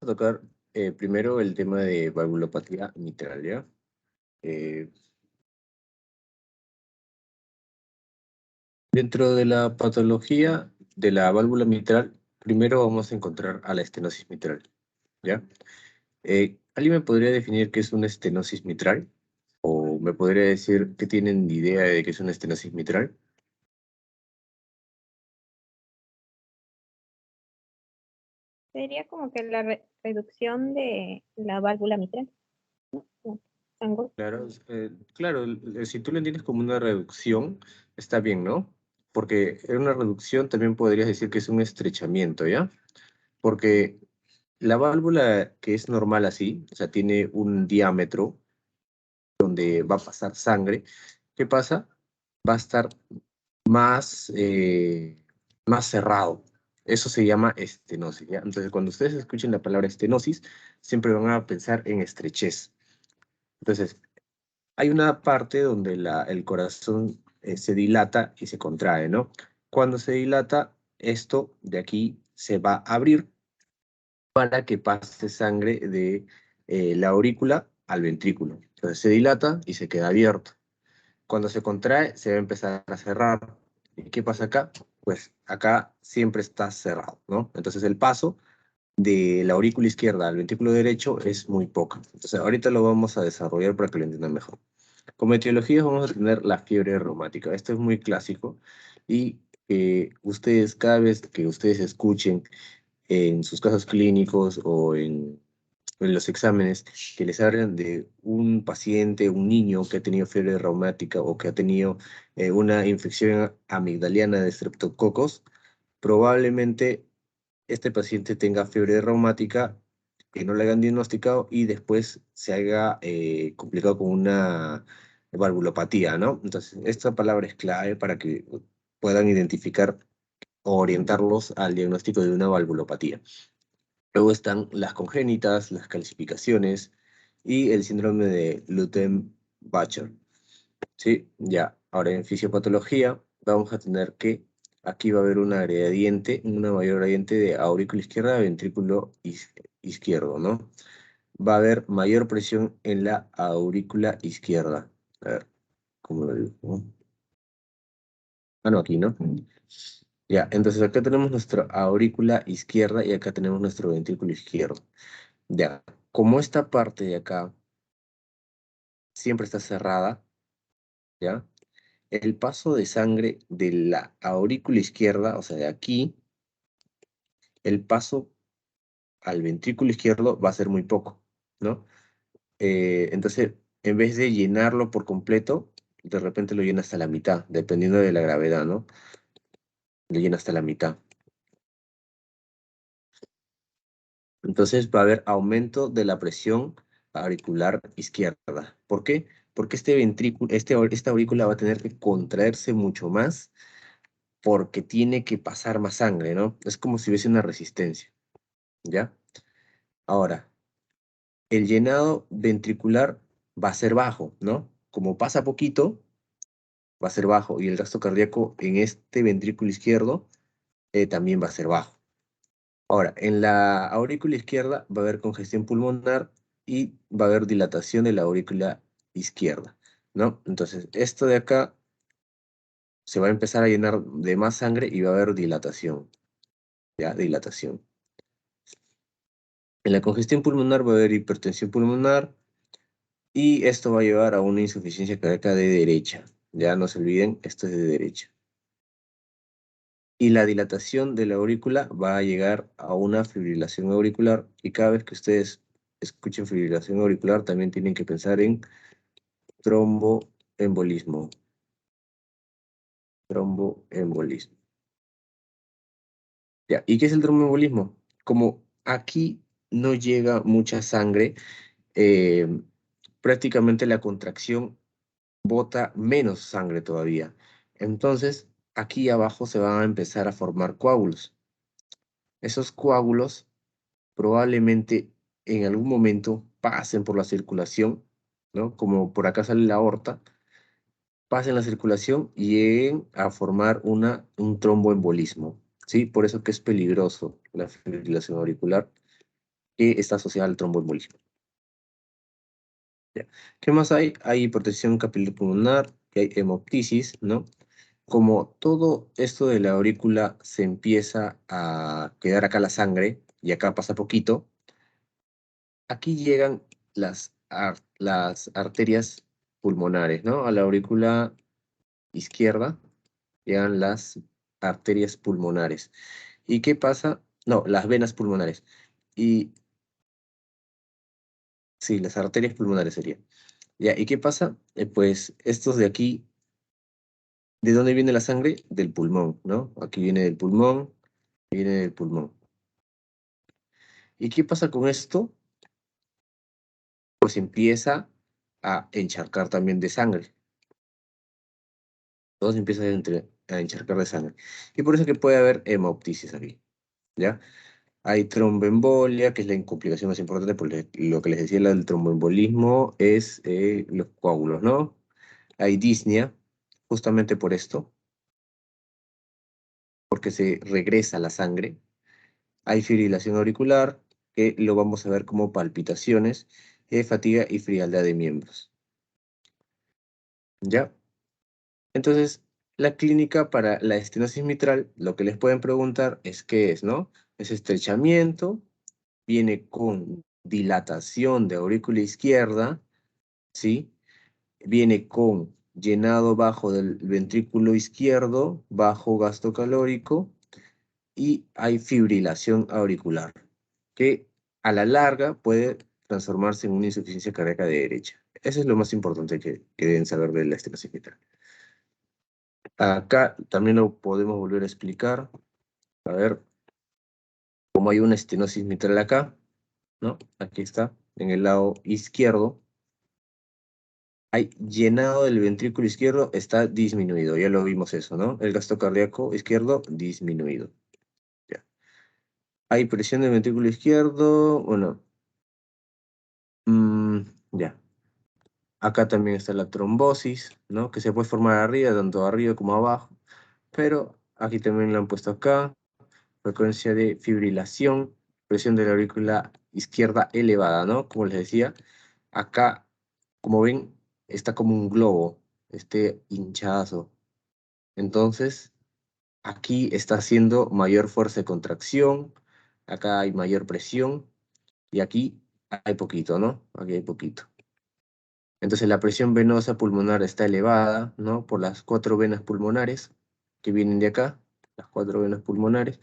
a tocar primero el tema de valvulopatía mitral, ¿ya? Dentro de la patología de la válvula mitral, primero vamos a encontrar a la estenosis mitral, ¿ya? ¿Alguien me podría definir qué es una estenosis mitral? ¿O me podría decir qué tienen de idea de qué es una estenosis mitral? Sería como que la reducción de la válvula mitral, ¿no? Como sangrón. Claro, si tú lo entiendes como una reducción, está bien, ¿no? Porque en una reducción también podrías decir que es un estrechamiento, ¿ya? Porque la válvula que es normal así, o sea, tiene un diámetro donde va a pasar sangre, ¿qué pasa? Va a estar más, más cerrado. Eso se llama estenosis, ¿ya? Entonces, cuando ustedes escuchen la palabra estenosis, siempre van a pensar en estrechez. Entonces, hay una parte donde el corazón se dilata y se contrae, ¿no? Cuando se dilata, esto de aquí se va a abrir para que pase sangre de la aurícula al ventrículo. Entonces se dilata y se queda abierto. Cuando se contrae, se va a empezar a cerrar. ¿Y qué pasa acá? Pues acá siempre está cerrado, ¿no? Entonces el paso de la aurícula izquierda al ventrículo derecho es muy poco. Entonces ahorita lo vamos a desarrollar para que lo entiendan mejor. Como etiologías vamos a tener la fiebre reumática. Esto es muy clásico y ustedes, cada vez que ustedes escuchen en sus casos clínicos o en los exámenes que les hablan de un paciente, un niño que ha tenido fiebre reumática o que ha tenido una infección amigdaliana de estreptococos, probablemente este paciente tenga fiebre reumática, que no le hayan diagnosticado y después se haya complicado con una valvulopatía, ¿no? Entonces, esta palabra es clave para que puedan identificar o orientarlos al diagnóstico de una valvulopatía. Luego están las congénitas, las calcificaciones y el síndrome de Lutem-Bacher. Sí, ya. Ahora en fisiopatología vamos a tener que aquí va a haber una gradiente, una mayor gradiente de aurícula izquierda a ventrículo izquierdo, ¿no? Va a haber mayor presión en la aurícula izquierda. A ver, ¿cómo lo digo? Ah, no, aquí, ¿no? Ya, entonces acá tenemos nuestra aurícula izquierda y acá tenemos nuestro ventrículo izquierdo. Ya, como esta parte de acá siempre está cerrada, ¿ya? El paso de sangre de la aurícula izquierda, o sea, de aquí, el paso al ventrículo izquierdo va a ser muy poco, ¿no? Entonces, en vez de llenarlo por completo, de repente lo llena hasta la mitad, dependiendo de la gravedad, ¿no? Lo llena hasta la mitad. Entonces va a haber aumento de la presión auricular izquierda. ¿Por qué? Porque este ventrículo, esta aurícula va a tener que contraerse mucho más porque tiene que pasar más sangre, ¿no? Es como si hubiese una resistencia, ¿ya? Ahora, el llenado ventricular va a ser bajo, ¿no? Como pasa poquito, va a ser bajo y el gasto cardíaco en este ventrículo izquierdo también va a ser bajo. Ahora, en la aurícula izquierda va a haber congestión pulmonar y va a haber dilatación de la aurícula izquierda, ¿no? Entonces, esto de acá se va a empezar a llenar de más sangre y va a haber dilatación, ¿ya? Dilatación. En la congestión pulmonar va a haber hipertensión pulmonar y esto va a llevar a una insuficiencia cardíaca de derecha. Ya no se olviden, esto es de derecha. Y la dilatación de la aurícula va a llegar a una fibrilación auricular y cada vez que ustedes escuchen fibrilación auricular también tienen que pensar en tromboembolismo. Tromboembolismo. Ya, ¿y qué es el tromboembolismo? Como aquí no llega mucha sangre, eh, prácticamente la contracción bota menos sangre todavía. Entonces, aquí abajo se van a empezar a formar coágulos. Esos coágulos probablemente en algún momento pasen por la circulación, ¿no? Como por acá sale la aorta, pasen la circulación y lleguen a formar un tromboembolismo, ¿sí? Por eso que es peligroso la fibrilación auricular que está asociada al tromboembolismo. Ya. ¿Qué más hay? Hay hipertensión capilar pulmonar, que hay hemoptisis, ¿no? Como todo esto de la aurícula se empieza a quedar acá la sangre, y acá pasa poquito, aquí llegan las arterias pulmonares, ¿no? A la aurícula izquierda llegan las arterias pulmonares. ¿Y qué pasa? No, las venas pulmonares. Y sí, las arterias pulmonares serían. Ya, ¿y qué pasa? Pues estos de aquí, ¿de dónde viene la sangre? Del pulmón, ¿no? Aquí viene del pulmón, viene del pulmón. ¿Y qué pasa con esto? Pues empieza a encharcar también de sangre. Todo se empieza a encharcar de sangre. Y por eso es que puede haber hemoptisis aquí, ¿ya? Hay tromboembolia, que es la complicación más importante, porque lo que les decía, la del tromboembolismo es los coágulos, ¿no? Hay disnea, justamente por esto, porque se regresa la sangre. Hay fibrilación auricular, que lo vamos a ver como palpitaciones, fatiga y frialdad de miembros, ¿ya? Entonces, la clínica para la estenosis mitral, lo que les pueden preguntar es qué es, ¿no? Es estrechamiento, viene con dilatación de aurícula izquierda, ¿sí? Viene con llenado bajo del ventrículo izquierdo, bajo gasto calórico, y hay fibrilación auricular, que a la larga puede transformarse en una insuficiencia cardíaca de derecha. Eso es lo más importante que deben saber de la estenosis mitral. Acá también lo podemos volver a explicar. A ver, como hay una estenosis mitral acá, ¿no? Aquí está, en el lado izquierdo. Hay llenado del ventrículo izquierdo, está disminuido. Ya lo vimos eso, ¿no? El gasto cardíaco izquierdo disminuido. Ya. Hay presión del ventrículo izquierdo, bueno. Ya. Acá también está la trombosis, ¿no? Que se puede formar arriba, tanto arriba como abajo. Pero aquí también lo han puesto acá. Frecuencia de fibrilación, presión de la aurícula izquierda elevada, ¿no? Como les decía, acá, como ven, está como un globo, este hinchazo. Entonces, aquí está haciendo mayor fuerza de contracción, acá hay mayor presión, y aquí hay poquito, ¿no? Aquí hay poquito. Entonces la presión venosa pulmonar está elevada, ¿no? Por las 4 venas pulmonares que vienen de acá, las 4 venas pulmonares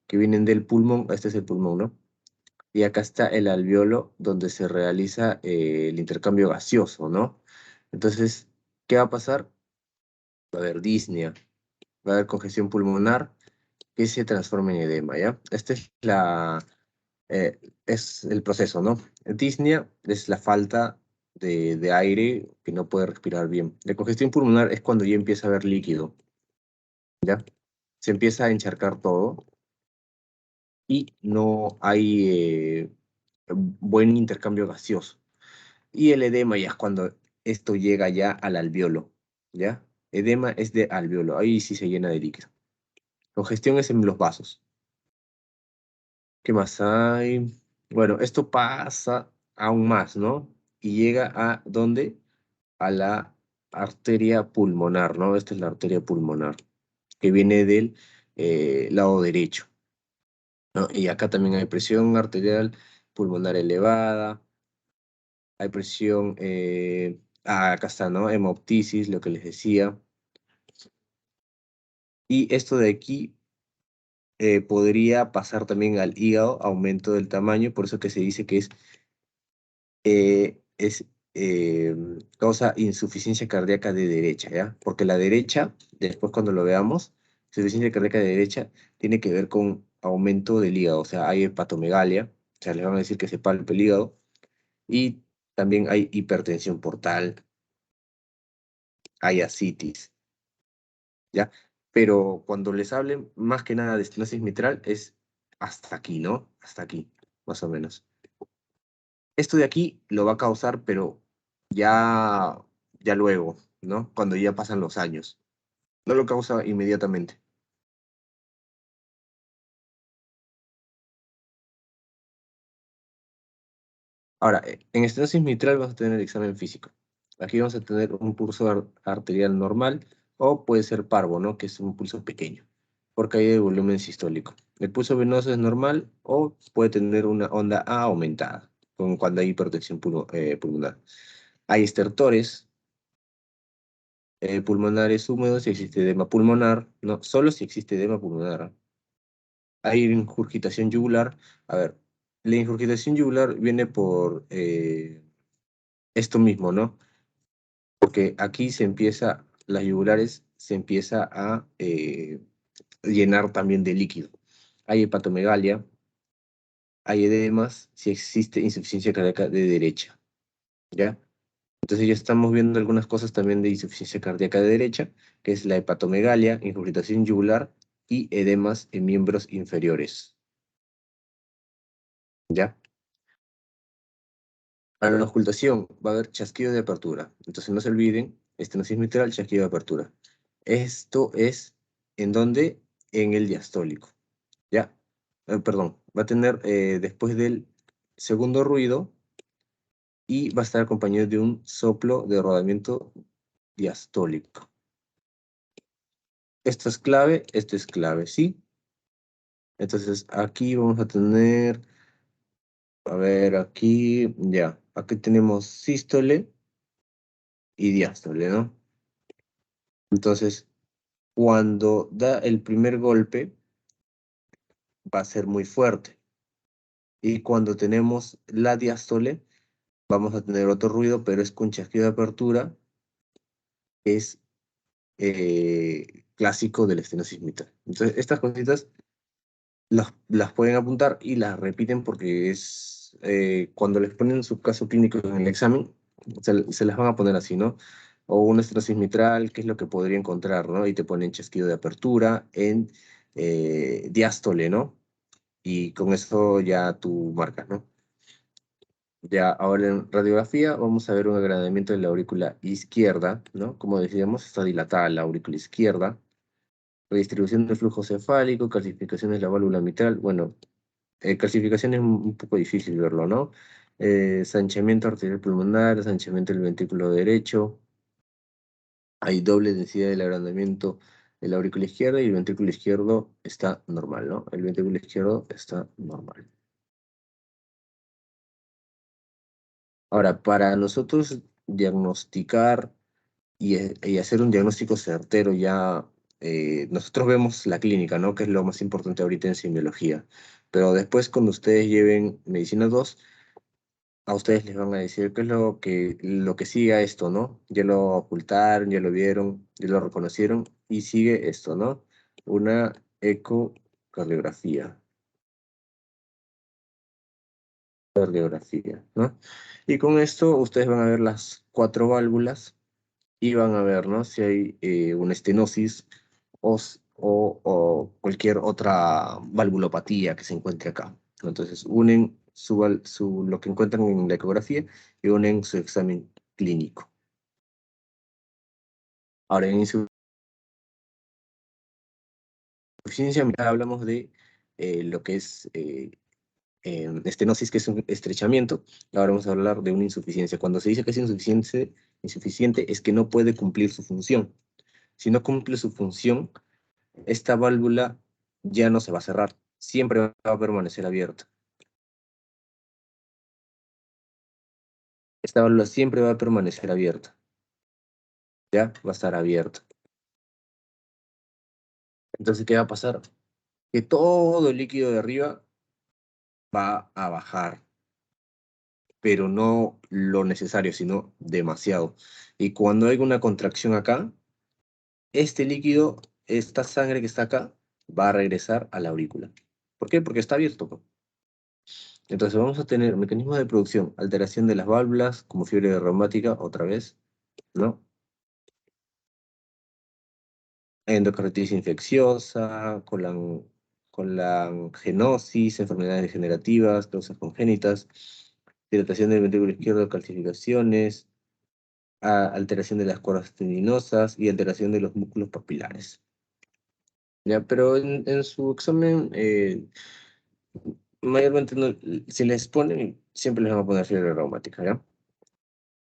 que vienen del pulmón, este es el pulmón, ¿no? Y acá está el alveolo donde se realiza el intercambio gaseoso, ¿no? Entonces, ¿qué va a pasar? Va a haber disnea, va a haber congestión pulmonar que se transforma en edema, ¿ya? Esta es el proceso, ¿no? Disnea es la falta de aire que no puede respirar bien. La congestión pulmonar es cuando ya empieza a haber líquido, ¿ya? Se empieza a encharcar todo y no hay buen intercambio gaseoso. Y el edema ya es cuando esto llega ya al alveolo, ¿ya? Edema es de alveolo, ahí sí se llena de líquido. Congestión es en los vasos. ¿Qué más hay? Bueno, esto pasa aún más, ¿no? Y llega a ¿dónde? A la arteria pulmonar, ¿no? Esta es la arteria pulmonar, que viene del lado derecho, ¿no? Y acá también hay presión arterial pulmonar elevada, hay presión, acá está, ¿no? Hemoptisis, lo que les decía. Y esto de aquí podría pasar también al hígado, aumento del tamaño, por eso que se dice que es causa insuficiencia cardíaca de derecha, ¿ya? Porque la derecha, después cuando lo veamos, insuficiencia cardíaca de derecha tiene que ver con aumento del hígado, o sea, hay hepatomegalia, o sea, les van a decir que se palpe el hígado, y también hay hipertensión portal, hay ascitis, ¿ya? Pero cuando les hablen más que nada de estenosis mitral es hasta aquí, ¿no? Hasta aquí, más o menos. Esto de aquí lo va a causar, pero ya, ya luego, ¿no? Cuando ya pasan los años. No lo causa inmediatamente. Ahora, en estenosis mitral vamos a tener el examen físico. Aquí vamos a tener un pulso arterial normal o puede ser parvo, ¿no? Que es un pulso pequeño, por caída de volumen sistólico. El pulso venoso es normal o puede tener una onda A aumentada, cuando hay hipertensión pulmonar. Hay estertores pulmonares húmedos si existe edema pulmonar, no, solo si existe edema pulmonar. Hay ingurgitación yugular. A ver, la ingurgitación yugular viene por esto mismo, ¿no? Porque aquí las yugulares se empieza a llenar también de líquido. Hay hepatomegalia, hay edemas si existe insuficiencia cardíaca de derecha, ¿ya? Entonces ya estamos viendo algunas cosas también de insuficiencia cardíaca de derecha, que es la hepatomegalia, ingurgitación yugular y edemas en miembros inferiores, ¿ya? Para la ocultación va a haber chasquido de apertura. Entonces no se olviden, estenosis mitral, chasquido de apertura. Esto es en donde, en el diastólico, ¿ya? Perdón, va a tener después del segundo ruido y va a estar acompañado de un soplo de rodamiento diastólico. Esto es clave, ¿sí? Entonces aquí vamos a tener, a ver, aquí, ya, aquí tenemos sístole y diástole, ¿no? Entonces, cuando da el primer golpe, va a ser muy fuerte. Y cuando tenemos la diástole, vamos a tener otro ruido, pero es con chasquido de apertura, es clásico de la estenosis mitral. Entonces, estas cositas las pueden apuntar y las repiten porque es cuando les ponen su caso clínico en el examen, se las van a poner así, ¿no? O una estenosis mitral, ¿qué es lo que podría encontrar, ¿no? Y te ponen chasquido de apertura en diástole, ¿no? Y con eso ya tú marcas, ¿no? Ya ahora en radiografía vamos a ver un agrandamiento de la aurícula izquierda, ¿no? Como decíamos, está dilatada la aurícula izquierda. Redistribución del flujo cefálico, calcificación de la válvula mitral. Bueno, calcificación es un poco difícil verlo, ¿no? Sanchamiento arterial pulmonar, sanchamiento del ventrículo derecho. Hay doble densidad del agrandamiento de la aurícula izquierda y el ventrículo izquierdo está normal, ¿no? El ventrículo izquierdo está normal. Ahora, para nosotros diagnosticar y hacer un diagnóstico certero ya, nosotros vemos la clínica, ¿no? Que es lo más importante ahorita en semiología. Pero después cuando ustedes lleven medicina 2 a ustedes les van a decir qué es lo que sigue a esto, ¿no? Ya lo ocultaron, ya lo vieron, ya lo reconocieron y sigue esto, ¿no? Una ecocardiografía, ¿no? Y con esto ustedes van a ver las 4 válvulas y van a ver, ¿no? Si hay una estenosis o cualquier otra valvulopatía que se encuentre acá. Entonces, unen lo que encuentran en la ecografía y unen su examen clínico. Ahora, en insuficiencia mitral hablamos de lo que es estenosis, que es un estrechamiento. Ahora vamos a hablar de una insuficiencia. Cuando se dice que es insuficiente es que no puede cumplir su función. Si no cumple su función, esta válvula ya no se va a cerrar, siempre va a permanecer abierta. Esta válvula siempre va a permanecer abierta, ya va a estar abierta. Entonces, ¿qué va a pasar? Que todo el líquido de arriba va a bajar, pero no lo necesario, sino demasiado. Y cuando hay una contracción acá, este líquido, esta sangre que está acá, va a regresar a la aurícula. ¿Por qué? Porque está abierto, pues. Entonces vamos a tener mecanismos de producción, alteración de las válvulas, como fiebre reumática, otra vez, ¿no? Endocarditis infecciosa, colangenosis, enfermedades degenerativas, causas congénitas, dilatación del ventrículo izquierdo, calcificaciones, alteración de las cuerdas tendinosas y alteración de los músculos papilares. Ya, pero en su examen mayormente si les ponen, siempre les van a poner fiebre reumática, ¿ya?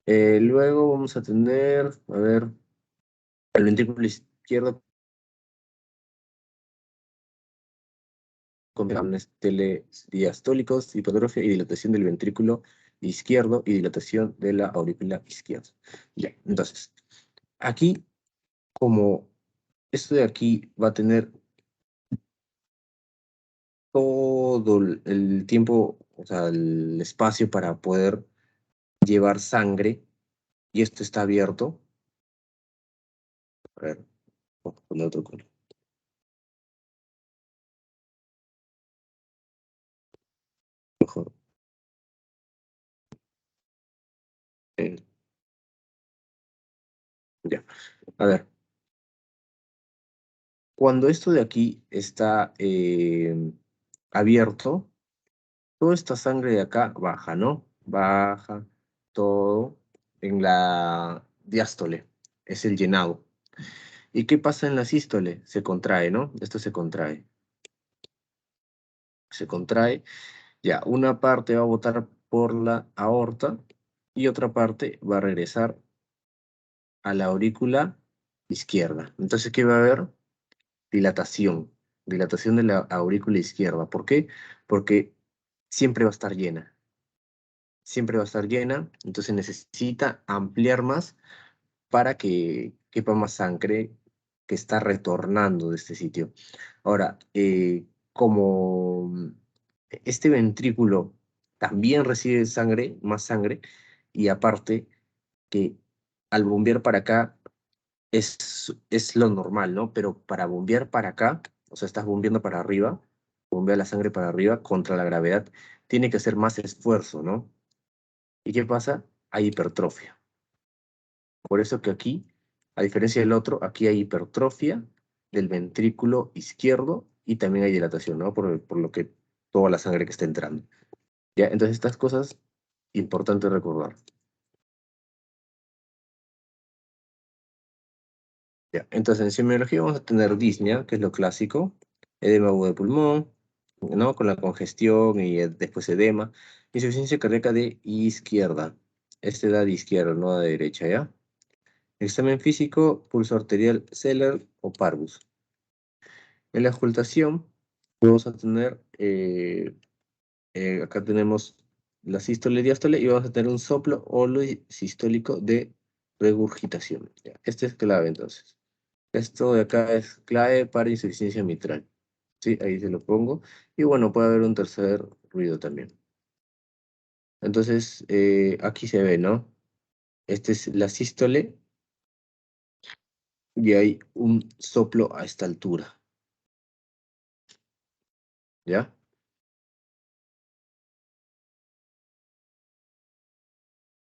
Luego vamos a tener, a ver, el ventrículo izquierdo con planes telediastólicos, hipertrofia y dilatación del ventrículo izquierdo y dilatación de la aurícula izquierda. Ya, entonces, aquí, como esto de aquí va a tener todo el tiempo, o sea, el espacio para poder llevar sangre, y esto está abierto. A ver, vamos a poner otro color. Mejor. eh, ya, a ver. Cuando esto de aquí está abierto, toda esta sangre de acá baja, ¿no? Baja todo en la diástole, es el llenado. ¿Y qué pasa en la sístole? Se contrae, ¿no? Esto se contrae. Se contrae. Ya, una parte va a botar por la aorta y otra parte va a regresar a la aurícula izquierda. Entonces, ¿qué va a haber? Dilatación. Dilatación de la aurícula izquierda. ¿Por qué? Porque siempre va a estar llena. Siempre va a estar llena, entonces necesita ampliar más para que quepa más sangre que está retornando de este sitio. Ahora, como este ventrículo también recibe sangre, más sangre, y aparte que al bombear para acá es lo normal, ¿no? Pero para bombear para acá, o sea, estás bombeando para arriba, bombea la sangre para arriba contra la gravedad, tiene que hacer más esfuerzo, ¿no? ¿Y qué pasa? Hay hipertrofia. Por eso que aquí, a diferencia del otro, aquí hay hipertrofia del ventrículo izquierdo y también hay dilatación, ¿no? Por lo que toda la sangre que está entrando. ¿Ya? Entonces estas cosas, importante recordar. ¿Ya? Entonces en semiología vamos a tener disnea, que es lo clásico, edema agudo de pulmón, ¿no? Con la congestión y después edema, insuficiencia cardíaca de izquierda. Este da de izquierda, no de derecha, ¿ya? Examen físico, pulso arterial Zeller o Parvus. En la auscultación vamos a tener, acá tenemos la sístole y diástole y vamos a tener un soplo sistólico de regurgitación. Ya, este es clave entonces. Esto de acá es clave para insuficiencia mitral. Sí, ahí se lo pongo. Y bueno, puede haber un tercer ruido también. Entonces, aquí se ve, ¿no? Esta es la sístole y hay un soplo a esta altura. ¿Ya?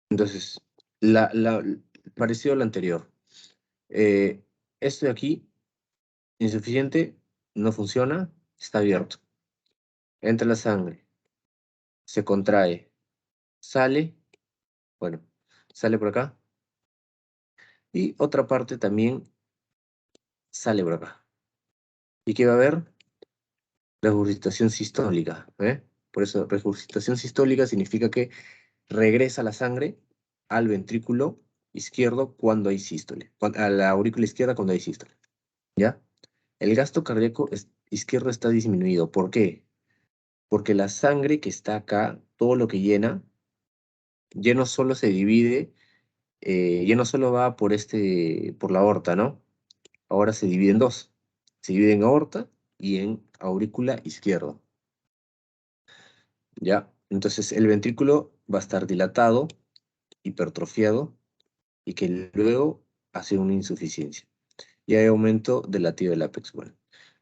Entonces, parecido a lo anterior. Eh, Esto de aquí, insuficiente, no funciona, está abierto. Entra la sangre, se contrae, sale, bueno, sale por acá. Y otra parte también sale por acá. ¿Y qué va a haber? Regurgitación sistólica. Por eso, regurgitación sistólica significa que regresa la sangre al ventrículo izquierdo cuando hay sístole, a la aurícula izquierda cuando hay sístole. ¿Ya? El gasto cardíaco izquierdo está disminuido. ¿Por qué? Porque la sangre que está acá, todo lo que llena, ya no solo se divide, ya no solo va por la aorta, ¿no? Ahora se divide en dos. Se divide en aorta y en aurícula izquierda. ¿Ya? Entonces el ventrículo va a estar dilatado, hipertrofiado, y que luego hace una insuficiencia. Y hay aumento del latido del ápex. Bueno,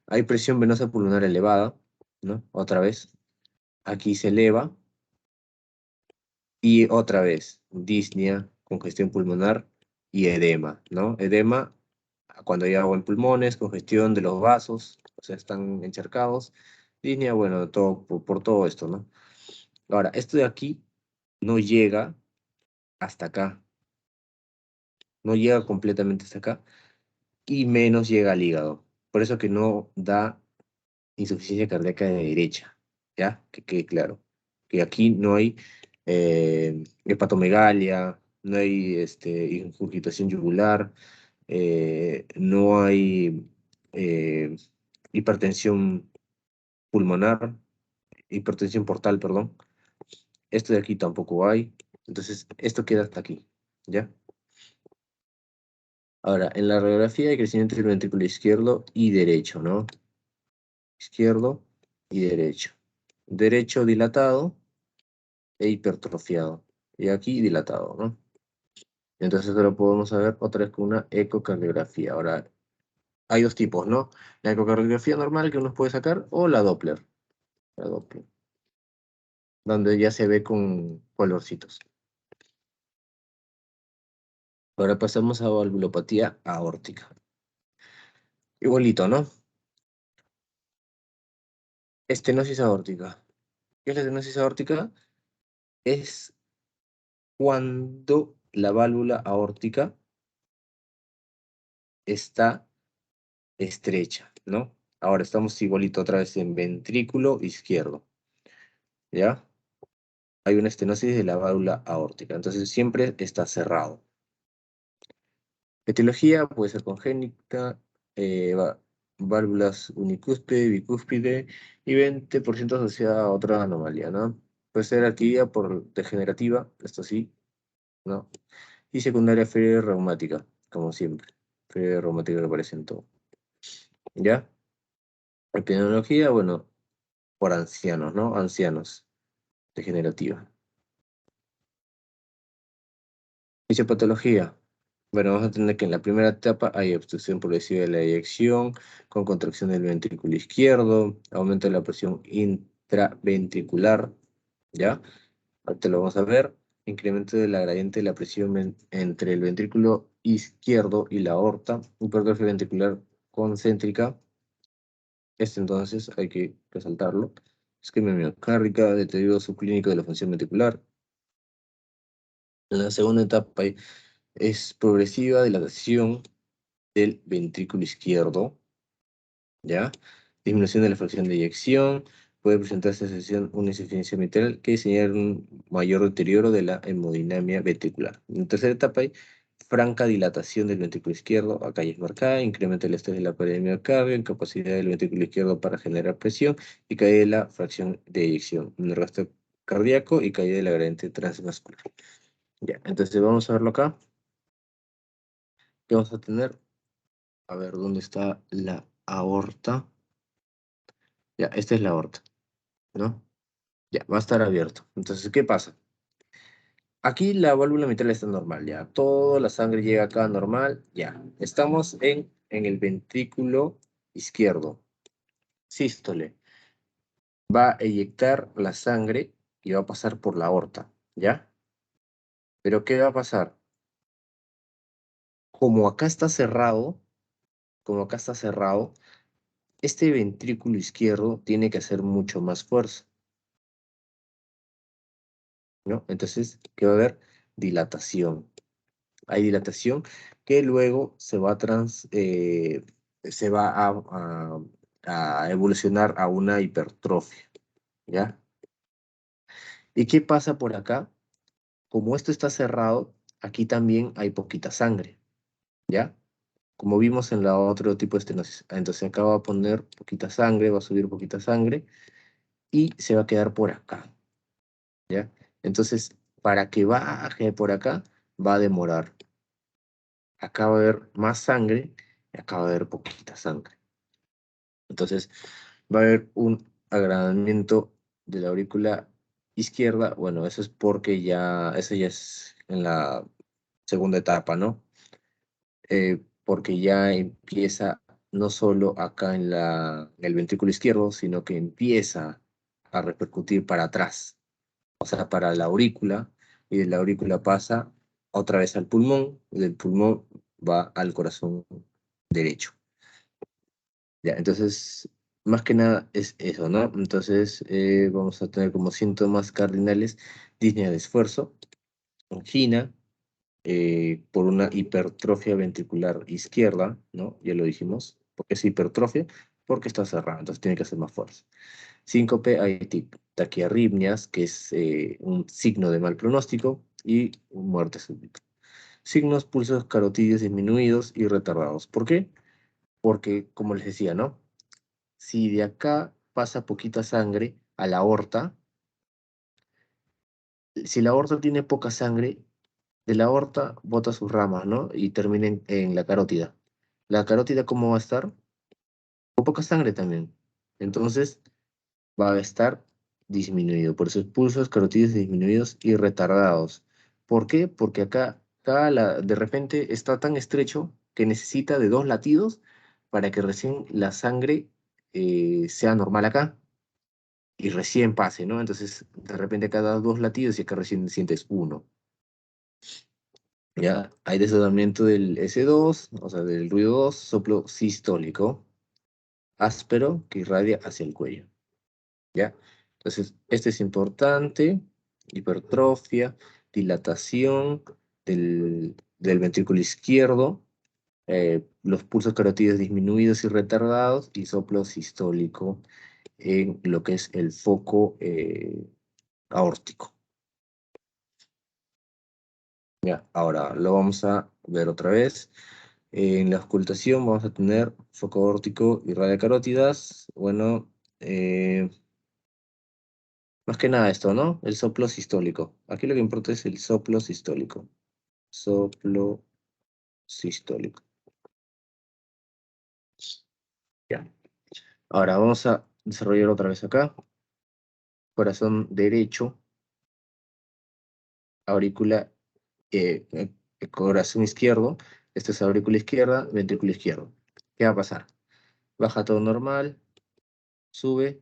hay presión venosa pulmonar elevada, ¿no? Otra vez. Aquí se eleva. Y otra vez, disnea, congestión pulmonar y edema, ¿no? Edema cuando hay agua en pulmones, congestión de los vasos, o sea, están encharcados. Disnea, bueno, todo, por todo esto, ¿no? Ahora, esto de aquí no llega hasta acá, no llega completamente hasta acá, y menos llega al hígado. Por eso que no da insuficiencia cardíaca de derecha, ¿ya? Que quede claro. Que aquí no hay hepatomegalia, no hay ingurgitación yugular, no hay hipertensión pulmonar, hipertensión portal, perdón. Esto de aquí tampoco hay. Entonces, esto queda hasta aquí, ¿ya? Ahora, en la radiografía hay crecimiento del ventrículo izquierdo y derecho, ¿no? Izquierdo y derecho. Derecho dilatado e hipertrofiado. Y aquí dilatado, ¿no? Entonces esto lo podemos saber otra vez con una ecocardiografía. Ahora, hay dos tipos, ¿no? La ecocardiografía normal que uno puede sacar o la Doppler. La Doppler. Donde ya se ve con colorcitos. Ahora pasamos a valvulopatía aórtica. Igualito, ¿no? Estenosis aórtica. ¿Qué es la estenosis aórtica? Es cuando la válvula aórtica está estrecha, ¿no? Ahora estamos igualito otra vez en ventrículo izquierdo, ¿ya? Hay una estenosis de la válvula aórtica, entonces siempre está cerrado. Etiología puede ser congénita, válvulas unicúspide, bicúspide y 20% asociada a otra anomalía, ¿no? Puede ser adquirida por degenerativa, esto sí, ¿no? Y secundaria febril reumática, como siempre. Febril reumática que aparece en todo. ¿Ya? Epidemiología, bueno, por ancianos, ¿no? Ancianos, degenerativa. Fisiopatología. Bueno, vamos a tener que en la primera etapa hay obstrucción progresiva de la eyección, con contracción del ventrículo izquierdo, aumento de la presión intraventricular, ¿ya? Ahorita lo vamos a ver. Incremento de la gradiente de la presión entre el ventrículo izquierdo y la aorta, hipertrofia ventricular concéntrica. Entonces hay que resaltarlo. Isquemia miocárdica, deterioro subclínico de la función ventricular. En la segunda etapa es progresiva dilatación del ventrículo izquierdo, ¿ya? Disminución de la fracción de eyección, puede presentarse una insuficiencia mitral que señala un mayor deterioro de la hemodinamia ventricular. En la tercera etapa hay franca dilatación del ventrículo izquierdo, acá ya es marcada, incremento del estrés de la pared de miocardio, incapacidad del ventrículo izquierdo para generar presión y caída de la fracción de eyección, un arresto cardíaco y caída de la gradiente transvascular. Ya, entonces vamos a verlo acá. ¿Qué vamos a tener? A ver, ¿dónde está la aorta? Ya, esta es la aorta, ¿no? Ya, va a estar abierto. Entonces, ¿qué pasa? Aquí la válvula mitral está normal, ya. Toda la sangre llega acá normal, ya. Estamos en el ventrículo izquierdo. Sístole. Va a eyectar la sangre y va a pasar por la aorta, ¿ya? Pero ¿qué va a pasar? Como acá está cerrado, como acá está cerrado, este ventrículo izquierdo tiene que hacer mucho más fuerza, ¿no? Entonces, ¿qué va a haber? Dilatación. Hay dilatación que luego se va a evolucionar a una hipertrofia, ¿ya? ¿Y qué pasa por acá? Como esto está cerrado, aquí también hay poquita sangre, ¿ya? Como vimos en la otro tipo de estenosis. Entonces acá va a poner poquita sangre, va a subir poquita sangre y se va a quedar por acá, ¿ya? Entonces, para que baje por acá, va a demorar. Acá va a haber más sangre y acá va a haber poquita sangre. Entonces, va a haber un agrandamiento de la aurícula izquierda. Bueno, eso es porque eso ya es en la segunda etapa, ¿no? Porque ya empieza no solo acá en el ventrículo izquierdo, sino que empieza a repercutir para atrás, o sea, para la aurícula, y de la aurícula pasa otra vez al pulmón, y del pulmón va al corazón derecho. Ya, entonces, más que nada es eso, ¿no? Entonces, vamos a tener como síntomas cardinales disnea de esfuerzo, angina, por una hipertrofia ventricular izquierda, ¿no? Ya lo dijimos. ¿Por qué es hipertrofia? Porque está cerrada, entonces tiene que hacer más fuerza. Síncope, hay taquiarritmias, que es un signo de mal pronóstico, y muerte súbita. Signos, pulsos carotídeos disminuidos y retardados. ¿Por qué? Porque, como les decía, ¿no? Si de acá pasa poquita sangre a la aorta, si la aorta tiene poca sangre, de la aorta bota sus ramas, ¿no? Y termina en la carótida. ¿La carótida cómo va a estar? Con poca sangre también. Entonces va a estar disminuido. Por eso pulsos carotídeos disminuidos y retardados. ¿Por qué? Porque acá de repente está tan estrecho que necesita de 2 latidos para que recién la sangre sea normal acá y recién pase, ¿no? Entonces, de repente cada 2 latidos y acá recién sientes uno. ¿Ya? Hay desdoblamiento del S2, o sea, del ruido 2, soplo sistólico, áspero, que irradia hacia el cuello. ¿Ya? Entonces, este es importante, hipertrofia, dilatación del ventrículo izquierdo, los pulsos carotídeos disminuidos y retardados, y soplo sistólico en lo que es el foco aórtico. Ya, ahora lo vamos a ver otra vez. En la auscultación vamos a tener foco aórtico y radiocarótidas. Bueno, más que nada esto, ¿no? El soplo sistólico. Aquí lo que importa es el soplo sistólico. Soplo sistólico. Ya. Ahora vamos a desarrollar otra vez acá. Corazón derecho, aurícula, corazón izquierdo. Esta es aurícula izquierda, ventrículo izquierdo. ¿Qué va a pasar? Baja todo normal, sube.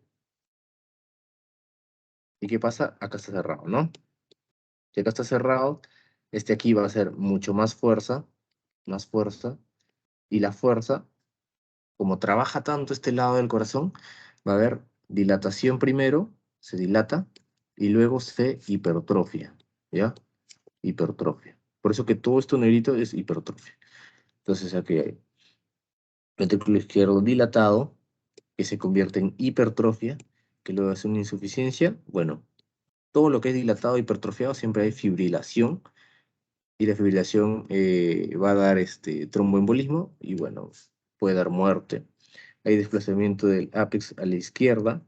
¿Y qué pasa? Acá está cerrado, ¿no? Si acá está cerrado, este aquí va a ser mucho más fuerza, y la fuerza, como trabaja tanto este lado del corazón, va a haber dilatación primero, se dilata, y luego se hipertrofia, ¿ya? Hipertrofia. Por eso que todo esto negrito es hipertrofia. Entonces aquí hay ventrículo izquierdo dilatado, que se convierte en hipertrofia, que luego hace una insuficiencia. Bueno, todo lo que es dilatado, hipertrofiado, siempre hay fibrilación, y la fibrilación va a dar tromboembolismo, y bueno, puede dar muerte. Hay desplazamiento del ápex a la izquierda,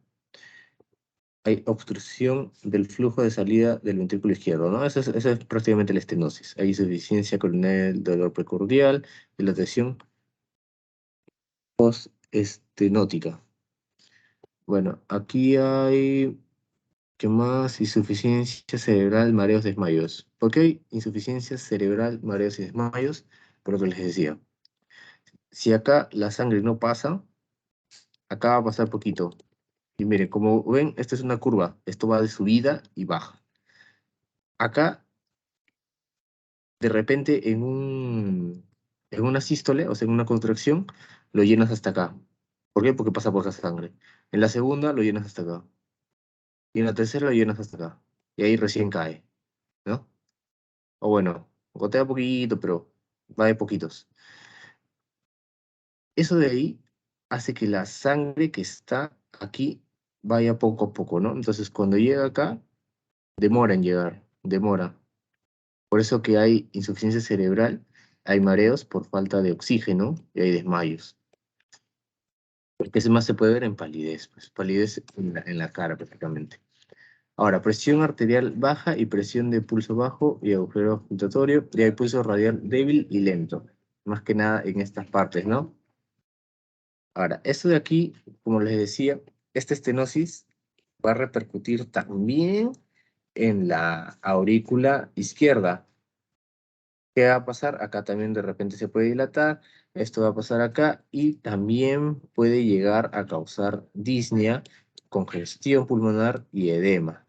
hay obstrucción del flujo de salida del ventrículo izquierdo, ¿no? Esa es prácticamente la estenosis. Hay insuficiencia coronaria, dolor precordial, dilatación postestenótica. Bueno, aquí hay, ¿qué más? Insuficiencia cerebral, mareos, desmayos. ¿Por qué hay insuficiencia cerebral, mareos y desmayos? Por lo que les decía. Si acá la sangre no pasa, acá va a pasar poquito. Y miren, como ven, esta es una curva. Esto va de subida y baja. Acá, de repente, en una sístole, o sea, en una contracción, lo llenas hasta acá. ¿Por qué? Porque pasa por la sangre. En la segunda, lo llenas hasta acá. Y en la tercera, lo llenas hasta acá. Y ahí recién cae, ¿no? O bueno, gotea poquito, pero va de poquitos. Eso de ahí hace que la sangre que está aquí vaya poco a poco, ¿no? Entonces, cuando llega acá, demora en llegar, demora. Por eso que hay insuficiencia cerebral, hay mareos por falta de oxígeno y hay desmayos. Porque ese más se puede ver en palidez, pues, palidez en la cara prácticamente. Ahora, presión arterial baja y presión de pulso bajo y agujero auscultatorio, y hay pulso radial débil y lento, más que nada en estas partes, ¿no? Ahora, esto de aquí, como les decía, esta estenosis va a repercutir también en la aurícula izquierda. ¿Qué va a pasar? Acá también de repente se puede dilatar, esto va a pasar acá y también puede llegar a causar disnea, congestión pulmonar y edema,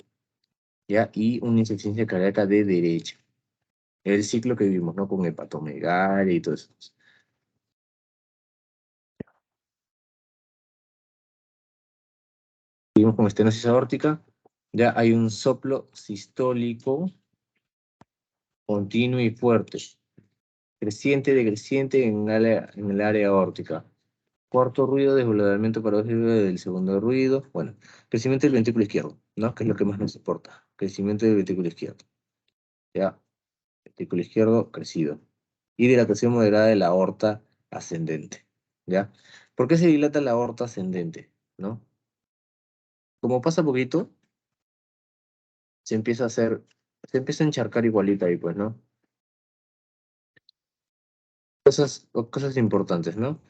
¿ya? Y una insuficiencia cardíaca de derecha. El ciclo que vimos, ¿no? Con hepatomegalia y todo eso. Seguimos con estenosis aórtica, ya hay un soplo sistólico continuo y fuerte, creciente, decreciente en el área aórtica. Cuarto ruido, desdoblamiento paradójico del segundo ruido. Bueno, crecimiento del ventrículo izquierdo, ¿no? Que es lo que más nos importa. Crecimiento del ventrículo izquierdo. Ya, ventrículo izquierdo crecido. Y dilatación moderada de la aorta ascendente. ¿Ya? ¿Por qué se dilata la aorta ascendente? ¿No? Como pasa poquito, se empieza a hacer, se empieza a encharcar igualito ahí, pues, ¿no? Cosas importantes, ¿no?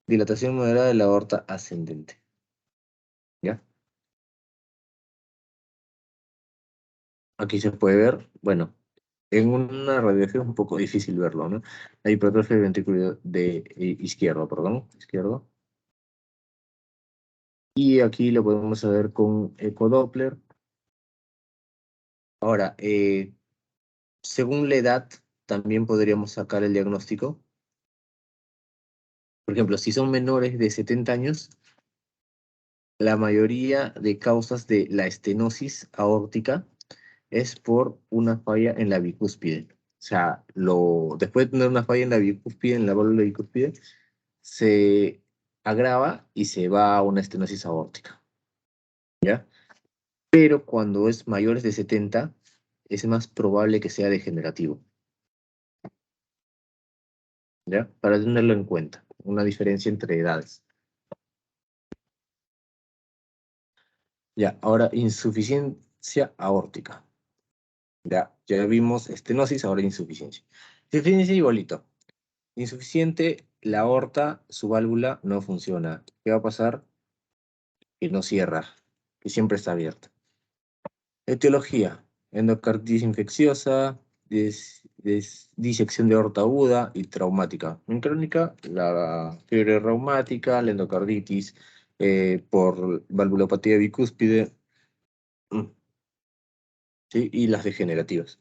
Dilatación moderada de la aorta ascendente. ¿Ya? Aquí se puede ver, bueno, en una radiografía es un poco difícil verlo, ¿no? La hipertrofia del ventrículo izquierdo, perdón, izquierdo. Y aquí lo podemos ver con ecodoppler. Ahora, según la edad, también podríamos sacar el diagnóstico. Por ejemplo, si son menores de 70 años, la mayoría de causas de la estenosis aórtica es por una falla en la bicúspide. O sea, después de tener una falla en la bicúspide, en la válvula bicúspide, se agrava y se va a una estenosis aórtica, ¿ya? Pero cuando es mayores de 70, es más probable que sea degenerativo, ¿ya? Para tenerlo en cuenta, una diferencia entre edades. Ya, ahora insuficiencia aórtica. Ya vimos estenosis, ahora insuficiencia. Insuficiencia igualito. Insuficiente, la aorta, su válvula no funciona. ¿Qué va a pasar? Que no cierra, que siempre está abierta. Etiología, endocarditis infecciosa, disección de aorta aguda y traumática. En crónica, la fiebre reumática, la endocarditis por valvulopatía bicúspide, mm, ¿sí? Y las degenerativas.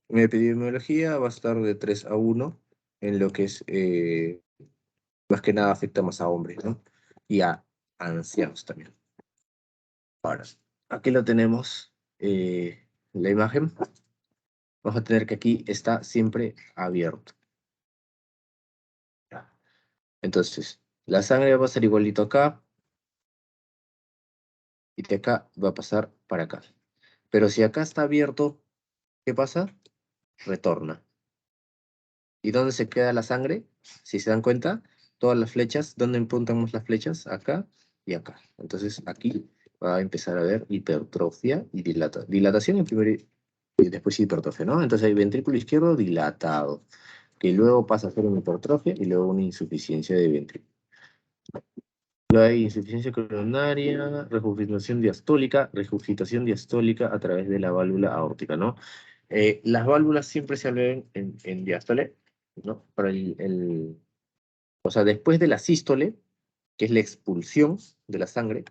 En epidemiología va a estar de 3 a 1 en lo que es, más que nada afecta más a hombres, ¿no? Y a ancianos también. Ahora, aquí lo tenemos, la imagen. Vamos a tener que aquí está siempre abierto. Ya. Entonces, la sangre va a pasar igualito acá, y de acá va a pasar para acá. Pero si acá está abierto, ¿qué pasa? Retorna. ¿Y dónde se queda la sangre? Si se dan cuenta, todas las flechas, ¿dónde apuntamos las flechas? Acá y acá. Entonces aquí va a empezar a haber hipertrofia y dilatación en primer y después hipertrofia, ¿no? Entonces hay ventrículo izquierdo dilatado, que luego pasa a ser una hipertrofia y luego una insuficiencia de ventrículo. Luego hay insuficiencia coronaria, regurgitación diastólica a través de la válvula aórtica, ¿no? Las válvulas siempre se abren en diástole, ¿no? Para o sea, después de la sístole, que es la expulsión de la sangre,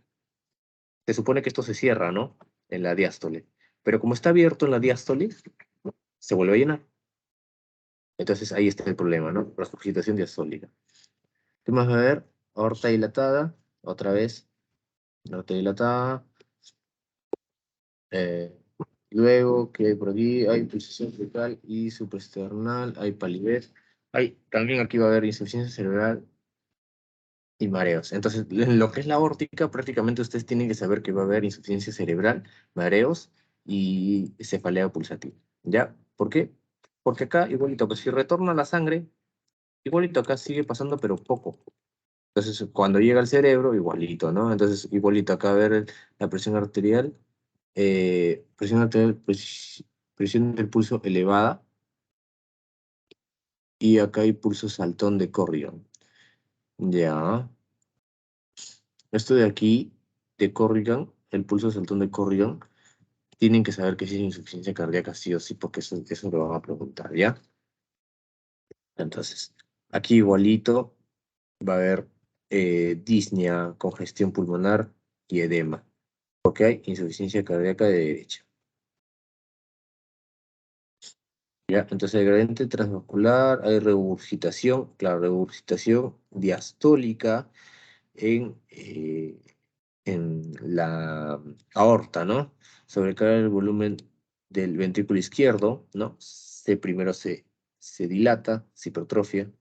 se supone que esto se cierra, ¿no? En la diástole. Pero como está abierto en la diástole, se vuelve a llenar. Entonces ahí está el problema, ¿no? Regurgitación diastólica. ¿Qué más va a haber? Aorta dilatada, otra vez, aorta dilatada. Eh, Luego, que por aquí hay pulsación fetal y supraesternal, hay palidez. También aquí va a haber insuficiencia cerebral y mareos. Entonces, en lo que es la aórtica, prácticamente ustedes tienen que saber que va a haber insuficiencia cerebral, mareos y cefalea pulsativa. ¿Ya? ¿Por qué? Porque acá, igualito, que si retorna la sangre, igualito acá sigue pasando, pero poco. Entonces, cuando llega al cerebro, igualito, ¿no? Entonces, igualito acá va a ver la presión arterial, presión del pulso elevada, y acá hay pulso saltón de Corrigan. Ya. Esto de aquí, de Corrigan, el pulso saltón de Corrigan, tienen que saber que si es insuficiencia cardíaca sí o sí, porque eso lo van a preguntar, ¿ya? Entonces, aquí igualito va a haber disnea, congestión pulmonar y edema, porque hay insuficiencia cardíaca de derecha. ¿Ya? Entonces hay gradiente transvascular, hay regurgitación, claro, regurgitación diastólica en la aorta, ¿no? Sobrecarga el volumen del ventrículo izquierdo, ¿no? Primero se dilata, se hipertrofia,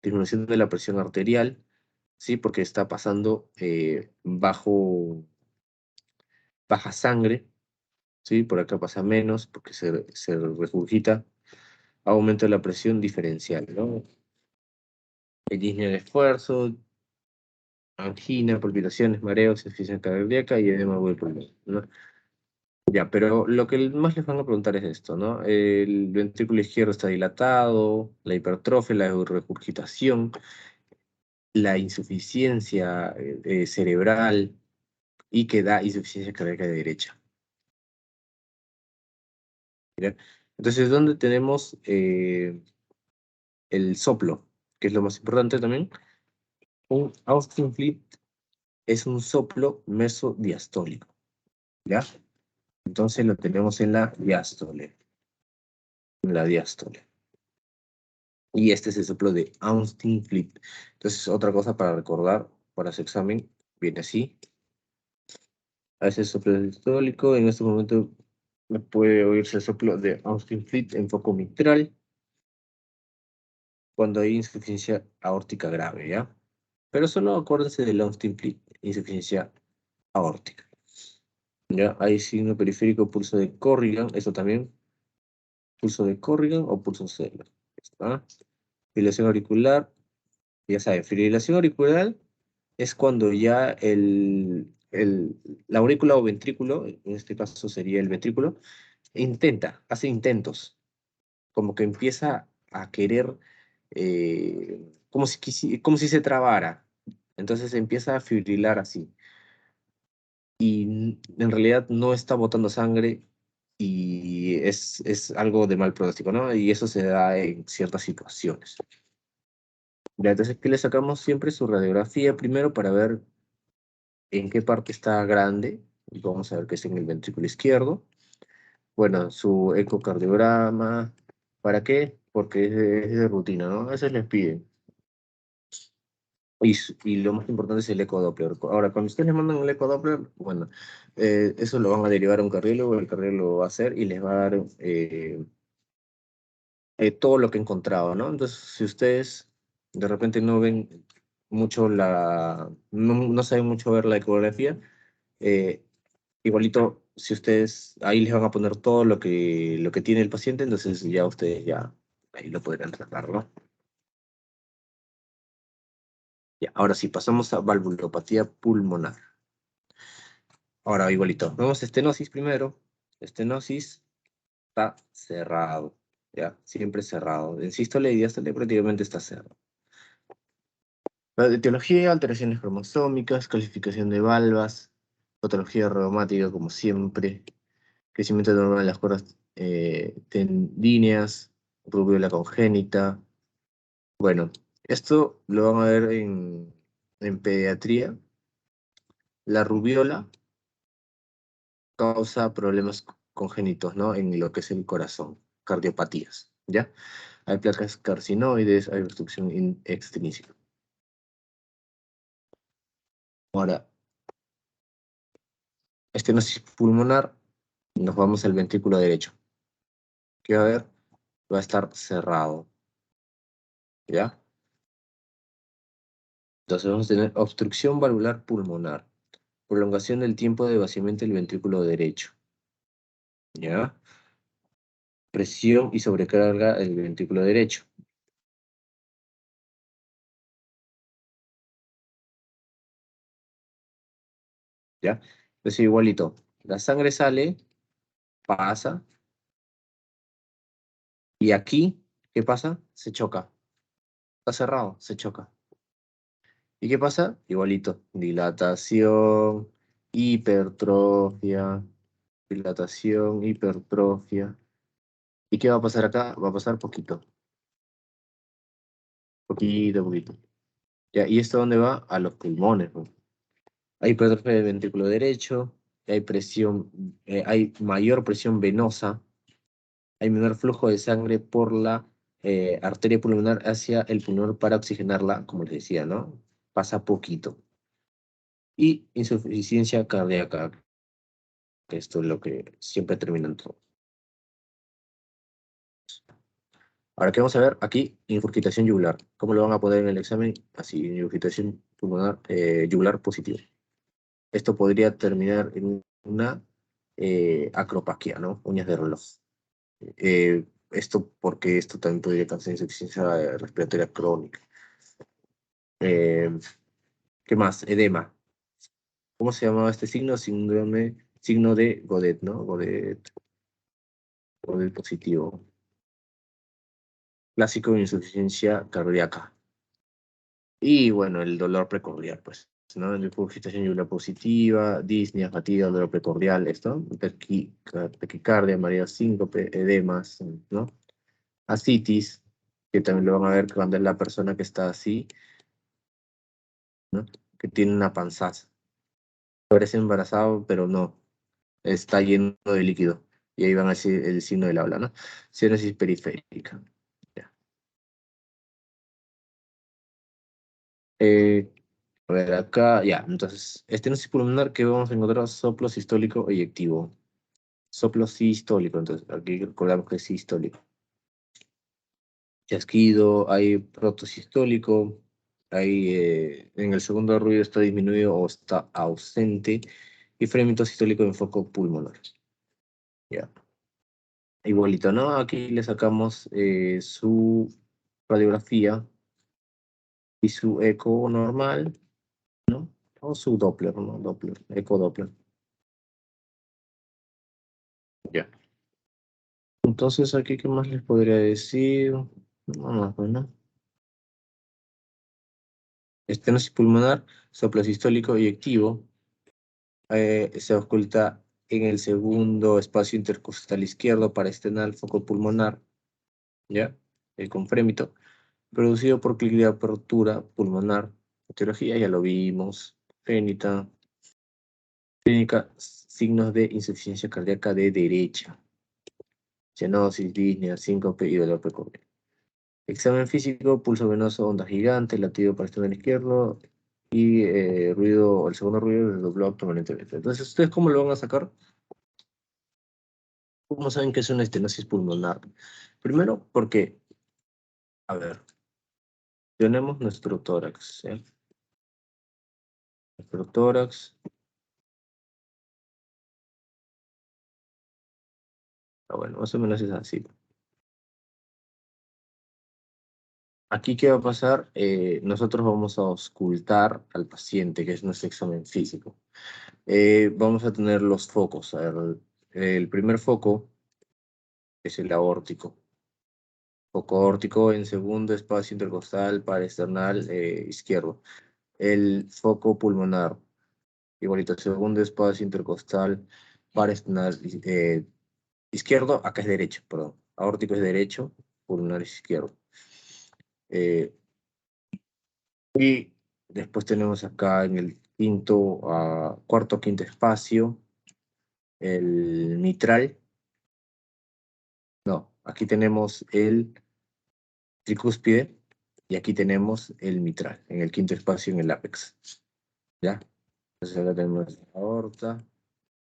disminución de la presión arterial, ¿sí? Porque está pasando baja sangre, ¿sí? Por acá pasa menos porque se regurgita, aumenta la presión diferencial, ¿no? Hay disnea de esfuerzo, angina, palpitaciones, mareos, insuficiencia cardíaca y edema del pulmón, ¿no? Ya, pero lo que más les van a preguntar es esto, ¿no? El ventrículo izquierdo está dilatado, la hipertrofia, la regurgitación, la insuficiencia cerebral y que da insuficiencia cardíaca derecha. ¿Ya? Entonces, ¿dónde tenemos el soplo? Que es lo más importante también. Un Austin Fleet es un soplo mesodiastólico, ¿ya? Entonces lo tenemos en la diástole. En la diástole. Y este es el soplo de Austin Fleet. Entonces, otra cosa para recordar para su examen, viene así. A ese soplo diastólico, en este momento me puede oírse el soplo de Austin Fleet en foco mitral cuando hay insuficiencia aórtica grave, ¿ya? Pero solo acuérdense del Austin Fleet, insuficiencia aórtica. ¿Ya? Hay signo periférico, pulso de Corrigan, eso también, pulso de Corrigan o pulso cero. ¿Está? Fibrilación auricular, ya saben, fibrilación auricular es cuando ya la aurícula o ventrículo, en este caso sería el ventrículo, hace intentos, como que empieza a querer, como si se trabara. Entonces empieza a fibrilar así. Y en realidad no está botando sangre y es algo de mal pronóstico, ¿no? Y eso se da en ciertas situaciones. Ya, entonces, ¿qué le sacamos siempre? Su radiografía primero para ver en qué parte está grande. Y vamos a ver que es en el ventrículo izquierdo. Bueno, su ecocardiograma. ¿Para qué? Porque es de rutina, ¿no? A veces les piden. Y lo más importante es el ecodoppler. Ahora, cuando ustedes les mandan el ecodoppler, bueno, eso lo van a derivar a un cardiólogo, el cardiólogo lo va a hacer y les va a dar todo lo que he encontrado, ¿no? Entonces, si ustedes de repente no ven mucho no saben mucho ver la ecografía, eh, igualito, si ustedes ahí les van a poner todo lo que tiene el paciente, entonces ya ustedes ya ahí lo podrán tratar, ¿no? Ya, ahora sí, pasamos a valvulopatía pulmonar. Ahora igualito, vemos estenosis primero. Estenosis está cerrado, ya, siempre cerrado. En sístole y diástole prácticamente está cerrado. La etiología, alteraciones cromosómicas, calcificación de valvas, patología reumática como siempre, crecimiento normal de las cuerdas tendíneas, rubiola congénita. Bueno, esto lo van a ver en pediatría. La rubiola causa problemas congénitos, ¿no? En lo que es el corazón, cardiopatías, ¿ya? Hay placas carcinoides, hay obstrucción extrínsea. Ahora, estenosis pulmonar, nos vamos al ventrículo derecho. ¿Qué va a ver? Va a estar cerrado, ¿ya? Entonces vamos a tener obstrucción valvular pulmonar, prolongación del tiempo de vaciamiento del ventrículo derecho, ¿ya? Presión y sobrecarga del ventrículo derecho, ¿ya? Entonces igualito, la sangre sale, pasa, y aquí, ¿qué pasa? Se choca, está cerrado, se choca. ¿Y qué pasa? Igualito, dilatación, hipertrofia, dilatación, hipertrofia. ¿Y qué va a pasar acá? Va a pasar poquito, poquito, poquito. Ya, ¿y esto dónde va? A los pulmones, ¿no? Hay hipertrofia del ventrículo derecho, hay mayor presión venosa, hay menor flujo de sangre por la arteria pulmonar hacia el pulmón para oxigenarla, como les decía, ¿no? Pasa poquito. Y insuficiencia cardíaca, que esto es lo que siempre termina en todo. Ahora, ¿qué vamos a ver? Aquí, ingurgitación yugular. ¿Cómo lo van a poner en el examen? Así, ingurgitación pulmonar yugular positivo. Esto podría terminar en una acropaquia, ¿no? Uñas de reloj. Porque esto también podría causar insuficiencia respiratoria crónica. ¿Qué más? Edema. ¿Cómo se llamaba este signo? Signo de Godet, ¿no? Godet positivo. Clásico de insuficiencia cardíaca. Y bueno, el dolor precordial, pues, ¿no? Regurgitación yugular positiva, disnea, fatiga, dolor precordial, esto, taquicardia, mareo, síncope, edemas, ¿no? Ascitis, que también lo van a ver cuando es la persona que está así, ¿no? Que tiene una panzaza. Parece embarazado, pero no, está lleno de líquido. Y ahí van a decir el signo del habla, ¿no? Cianosis periférica. Ya. Eh, A ver, acá, ya, entonces, estenosis pulmonar que vamos a encontrar soplo sistólico eyectivo. Soplo sistólico, entonces, aquí recordamos que es sistólico. Chasquido, hay protosistólico, en el segundo ruido está disminuido o está ausente, y frémito sistólico en foco pulmonar. Ya. Igualito, ¿no? Aquí le sacamos su radiografía y su eco normal, ¿no? O su Doppler, ¿no? Doppler, eco Doppler. Ya. Entonces, aquí, ¿qué más les podría decir? No más, bueno. Estenosis pulmonar, soplo sistólico eyectivo, se oculta en el segundo espacio intercostal izquierdo para esternal foco pulmonar, ¿ya? El confrémito, producido por clic de apertura pulmonar, etiología, ya lo vimos, fénita, clínica, signos de insuficiencia cardíaca de derecha, cianosis, disnea, síncope y dolor precordial. Examen físico, pulso venoso, onda gigante, latido para esternal izquierdo y ruido, el segundo ruido es doblado permanentemente. Entonces, ¿ustedes cómo lo van a sacar? ¿Cómo saben que es una estenosis pulmonar? Primero, porque, a ver, tenemos nuestro tórax, ¿eh? Nuestro tórax, bueno, más o menos es así. Aquí, ¿qué va a pasar? Nosotros vamos a auscultar al paciente, que es nuestro examen físico. Vamos a tener los focos. A ver, el primer foco es el aórtico. Foco aórtico en segundo espacio intercostal paraesternal izquierdo. El foco pulmonar, igualito, segundo espacio intercostal paraesternal izquierdo, acá es derecho, perdón. Aórtico es derecho, pulmonar es izquierdo. Y después tenemos acá en el cuarto, quinto espacio, el mitral. No, aquí tenemos el tricúspide y aquí tenemos el mitral, en el quinto espacio en el ápex. ¿Ya? Entonces acá tenemos aorta,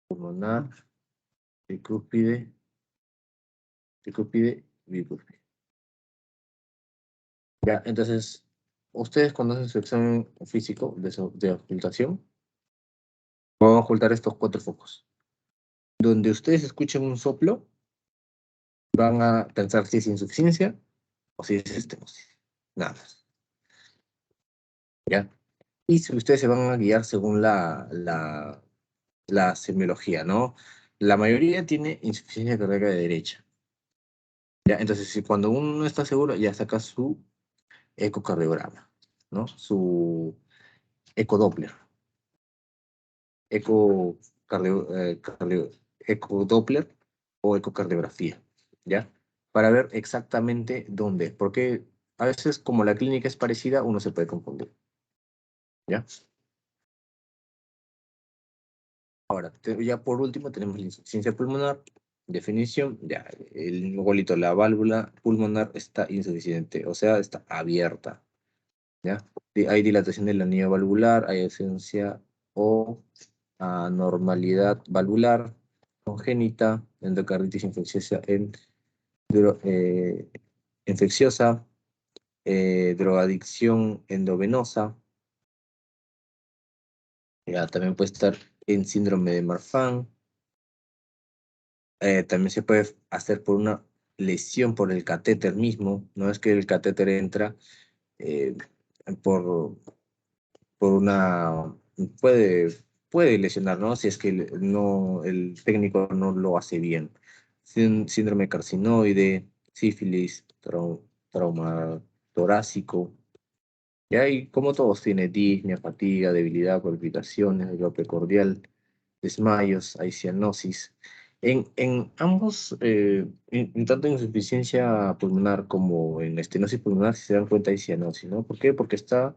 pulmonar, tricúspide, bicúspide. Ya, entonces, ustedes cuando hacen su examen físico de ocultación, van a ocultar estos 4 focos. Donde ustedes escuchen un soplo, van a pensar si es insuficiencia o si es estenosis. Nada más. ¿Ya? Y si ustedes se van a guiar según la semiología, ¿no? La mayoría tiene insuficiencia cardíaca de derecha. ¿Ya? Entonces, si cuando uno no está seguro, ya saca su ecocardiograma, ¿no? Su ecodoppler. Ecodoppler o ecocardiografía, ¿ya? Para ver exactamente dónde, porque a veces como la clínica es parecida, uno se puede confundir, ¿ya? Ahora, ya por último tenemos la insuficiencia pulmonar, definición, ya, el igualito, la válvula pulmonar está insuficiente, o sea, está abierta, ¿ya? Hay dilatación del anillo valvular, hay ausencia o anormalidad valvular, congénita, endocarditis eh, infecciosa, drogadicción endovenosa, Ya, también puede estar en síndrome de Marfan. También se puede hacer por una lesión por el catéter mismo. No es que el catéter entra eh, por, por una... Puede, puede lesionar, ¿no? Si es que el técnico no lo hace bien. Síndrome carcinoide, sífilis, trauma torácico. Y hay, como todos, tiene disnea, fatiga, debilidad, palpitaciones, golpe cordial, desmayos, hay cianosis. En ambos, tanto en insuficiencia pulmonar como en estenosis pulmonar, si se dan cuenta, hay cianosis, ¿no? ¿Por qué? Porque está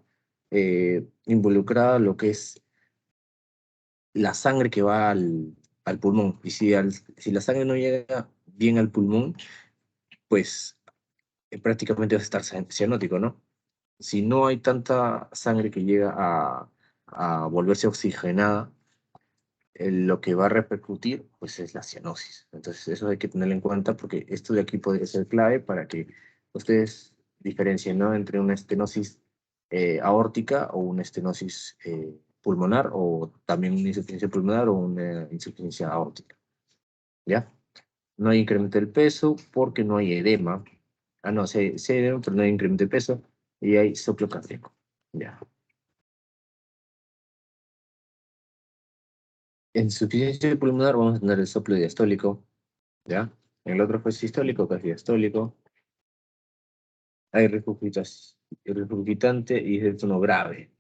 involucrada lo que es la sangre que va al pulmón. Y si la sangre no llega bien al pulmón, pues prácticamente va a estar cianótico, ¿no? Si no hay tanta sangre que llega a volverse oxigenada, lo que va a repercutir pues es la cianosis. Entonces eso hay que tenerlo en cuenta porque esto de aquí podría ser clave para que ustedes diferencien, ¿no? Entre una estenosis aórtica o una estenosis pulmonar o también una insuficiencia pulmonar o una insuficiencia aórtica, ¿ya? No hay incremento del peso porque no hay edema. Ah, no, sí hay edema, pero no hay incremento de peso y hay soplo cardíaco, ¿ya? En insuficiencia pulmonar vamos a tener el soplo diastólico, ¿ya? El otro fue sistólico, que es diastólico. Hay regurgitante y es de tono grave.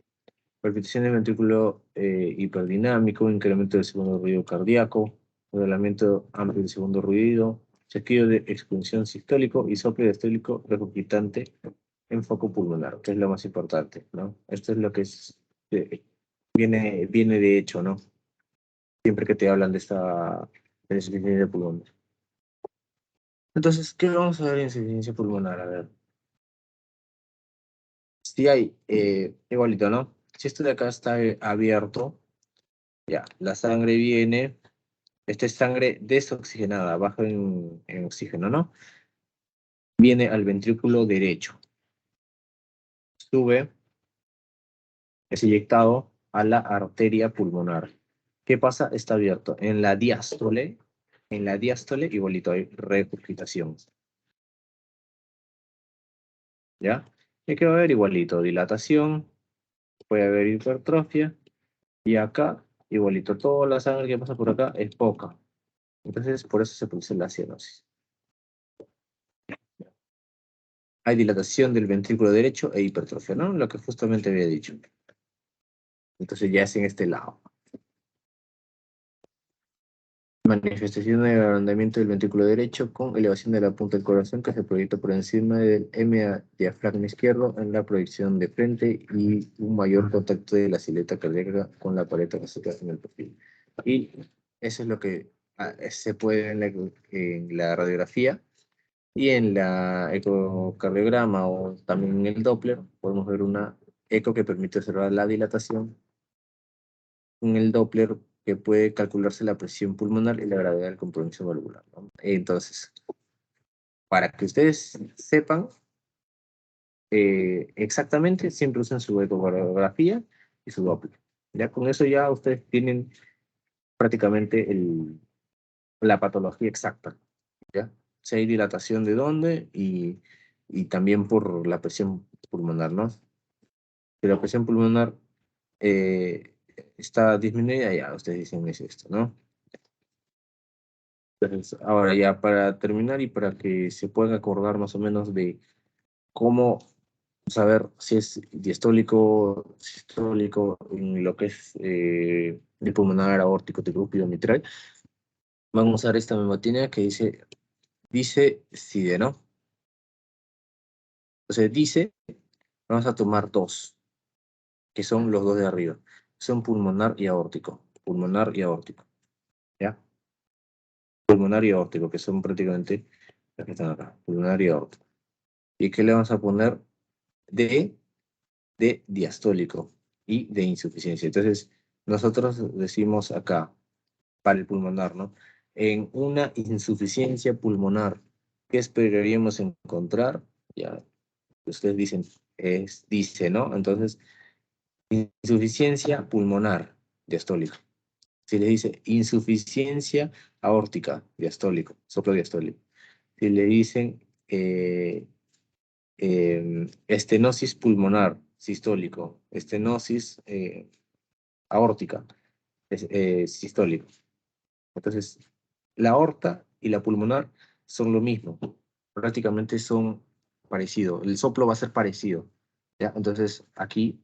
Palpitación del ventrículo hiperdinámico, incremento del segundo ruido cardíaco, modelamiento amplio del segundo ruido, chasquido de expunción sistólico y soplo diastólico regurgitante en foco pulmonar, que es lo más importante, ¿no? Esto es lo que viene de hecho, ¿no? Siempre que te hablan de esta insuficiencia pulmonar. Entonces, ¿qué vamos a ver en insuficiencia pulmonar? A ver, si hay, igualito, ¿no? Si esto de acá está abierto, ya, la sangre viene, esta es sangre desoxigenada, baja en oxígeno, ¿no? Viene al ventrículo derecho, sube, es inyectado a la arteria pulmonar. ¿Qué pasa? Está abierto. En la diástole, igualito hay regurgitación, ¿ya? Y aquí va a haber igualito, dilatación, puede haber hipertrofia, y acá, igualito, toda la sangre que pasa por acá es poca. Entonces, por eso se produce la cianosis. Hay dilatación del ventrículo derecho e hipertrofia, ¿no? Lo que justamente había dicho. Entonces ya es en este lado. Manifestación de agrandamiento del ventrículo derecho con elevación de la punta del corazón que se proyecta por encima del diafragma izquierdo en la proyección de frente y un mayor contacto de la silueta cardíaca con la pared torácica en el perfil. Y eso es lo que se puede ver en la radiografía y en la ecocardiograma o también en el Doppler podemos ver una eco que permite observar la dilatación en el Doppler que puede calcularse la presión pulmonar y la gravedad del compromiso valvular, ¿no? Entonces, para que ustedes sepan exactamente, siempre usen su ecografía y su Doppler. Ya con eso ya ustedes tienen prácticamente la patología exacta, ¿ya? Si hay dilatación de dónde y también por la presión pulmonar, ¿no? Si la presión pulmonar eh, está disminuida, ya ustedes dicen es esto, ¿no? Entonces, ahora ya para terminar y para que se puedan acordar más o menos de cómo saber si es diastólico, sistólico, en lo que es el pulmonar, aórtico, tricúpido, mitral, vamos a usar esta memotina que dice CIDE, ¿no? Entonces dice, vamos a tomar dos, que son los dos de arriba. Son pulmonar y aórtico. Pulmonar y aórtico, ¿ya? Pulmonar y aórtico, que son prácticamente las que están acá. Pulmonar y aórtico. ¿Y qué le vamos a poner? De diastólico y de insuficiencia. Entonces, nosotros decimos acá, para el pulmonar, ¿no? En una insuficiencia pulmonar, ¿qué esperaríamos encontrar? Ya, ustedes dicen, dice, ¿no? Entonces, insuficiencia pulmonar. diastólico. Si le dice insuficiencia aórtica, diastólico, soplo diastólico. Si le dicen estenosis pulmonar, sistólico, estenosis aórtica, sistólico. Entonces, la aorta y la pulmonar son lo mismo, prácticamente son parecidos, el soplo va a ser parecido, ¿ya? Entonces, aquí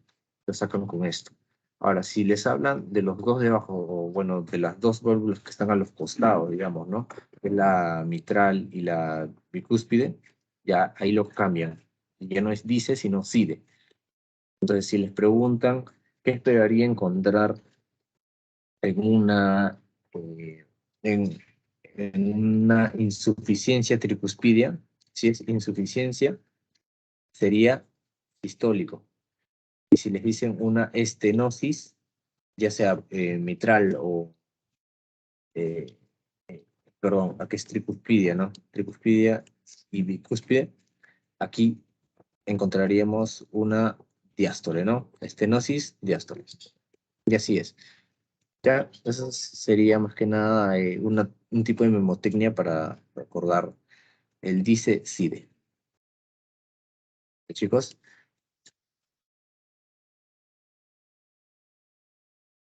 lo sacan con esto. Ahora, si les hablan de los dos de abajo, o bueno, de las dos válvulas que están a los costados, digamos, ¿no? Que es la mitral y la bicúspide, ya ahí lo cambian. Ya no es dice, sino side. Entonces, si les preguntan qué esperaría encontrar en una, eh, en, en una insuficiencia tricuspidia, si es insuficiencia, sería sistólico. Y si les dicen una estenosis, ya sea mitral o, eh, perdón, aquí es tricuspidia, ¿no? Tricuspidia y bicúspide, aquí encontraríamos una diástole, ¿no? Estenosis, diástole. Y así es. Ya, eso sería más que nada un tipo de memotecnia para recordar el dice-side. Chicos,